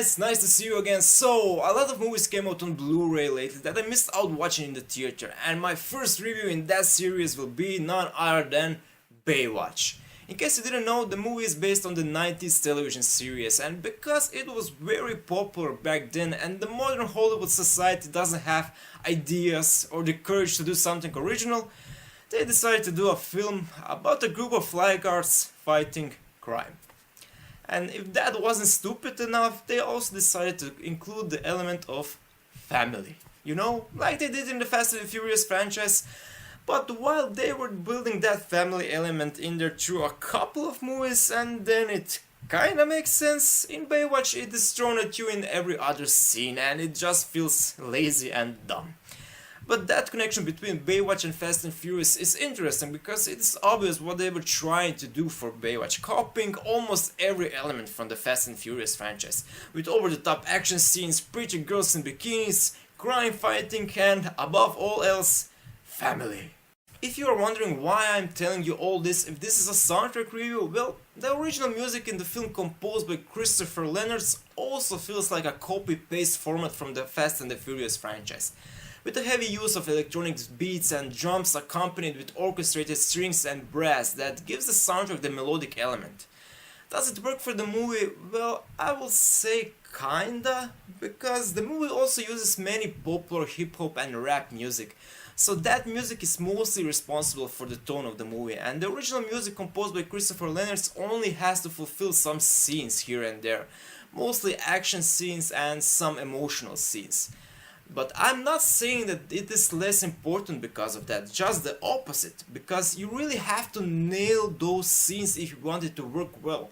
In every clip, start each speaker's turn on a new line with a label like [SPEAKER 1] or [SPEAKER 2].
[SPEAKER 1] guys, nice to see you again. So, a lot of movies came out on Blu-ray lately that I missed out watching in the theater, and my first review in that series will be none other than Baywatch. In case you didn't know, the movie is based on the 90s television series, and because it was very popular back then and the modern Hollywood society doesn't have ideas or the courage to do something original, they decided to do a film about a group of lifeguards fighting crime. And if that wasn't stupid enough, they also decided to include the element of family. You know, like they did in the Fast and the Furious franchise. But while they were building that family element in there through a couple of movies, and then it kinda makes sense, in Baywatch it is thrown at you in every other scene and it just feels lazy and dumb. But that connection between Baywatch and Fast and Furious is interesting because it's obvious what they were trying to do for Baywatch, copying almost every element from the Fast and Furious franchise, with over-the-top action scenes, pretty girls in bikinis, crime fighting, and above all else, family. If you are wondering why I'm telling you all this if this is a soundtrack review, well, the original music in the film composed by Christopher Lennertz also feels like a copy-paste format from the Fast and the Furious franchise, with a heavy use of electronic beats and drums accompanied with orchestrated strings and brass that gives the soundtrack the melodic element. Does it work for the movie? Well, I will say kinda, because the movie also uses many popular hip-hop and rap music, so that music is mostly responsible for the tone of the movie, and the original music composed by Christopher Lennertz only has to fulfill some scenes here and there, mostly action scenes and some emotional scenes. But I'm not saying that it is less important because of that, just the opposite, because you really have to nail those scenes if you want it to work well.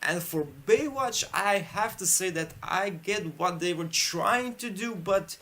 [SPEAKER 1] And for Baywatch, I have to say that I get what they were trying to do, but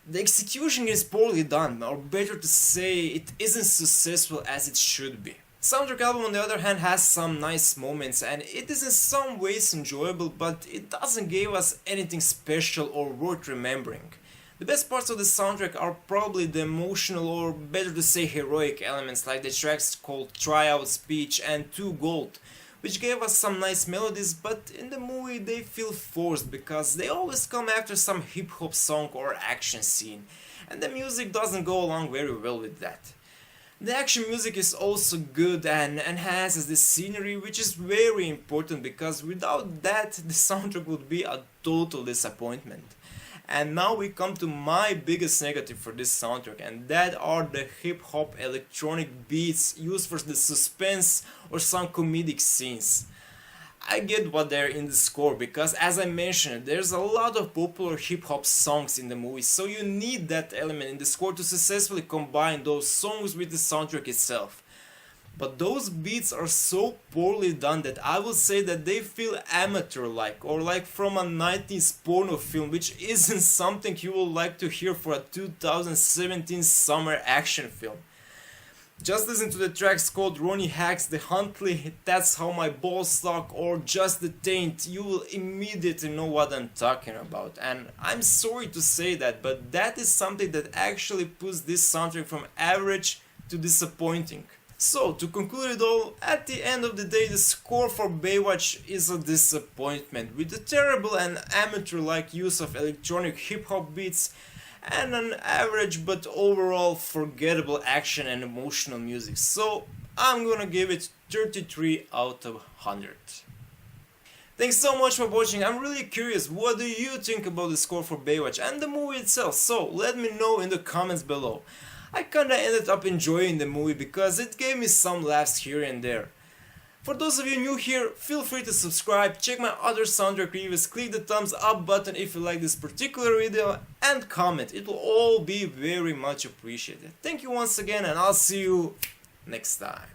[SPEAKER 1] the execution is poorly done, or better to say, it isn't successful as it should be. Soundtrack album on the other hand has some nice moments and it is in some ways enjoyable, but it doesn't give us anything special or worth remembering. The best parts of the soundtrack are probably the emotional, or better to say heroic elements, like the tracks called Tryout Speech and 2 Gold, which gave us some nice melodies, but in the movie they feel forced because they always come after some hip hop song or action scene, and the music doesn't go along very well with that. The action music is also good and enhances the scenery, which is very important because without that the soundtrack would be a total disappointment. And now we come to my biggest negative for this soundtrack, and that are the hip-hop electronic beats used for the suspense or some comedic scenes. I get what they're in the score because, as I mentioned, there's a lot of popular hip-hop songs in the movie, so you need that element in the score to successfully combine those songs with the soundtrack itself. But those beats are so poorly done that I will say that they feel amateur-like, or like from a 90s porno film, which isn't something you would like to hear for a 2017 summer action film. Just listen to the tracks called Ronnie Hacks, The Huntley, That's How My Balls Talk, or Just the Taint. You will immediately know what I'm talking about. And I'm sorry to say that, but that is something that actually puts this soundtrack from average to disappointing. So, to conclude it all, at the end of the day, the score for Baywatch is a disappointment, with a terrible and amateur-like use of electronic hip-hop beats and an average but overall forgettable action and emotional music. So, I'm gonna give it 33 out of 100. Thanks so much for watching. I'm really curious, what do you think about the score for Baywatch and the movie itself? So, let me know in the comments below. I kinda ended up enjoying the movie because it gave me some laughs here and there. For those of you new here, feel free to subscribe, check my other soundtrack reviews, click the thumbs up button if you like this particular video, and comment. It will all be very much appreciated. Thank you once again, and I'll see you next time.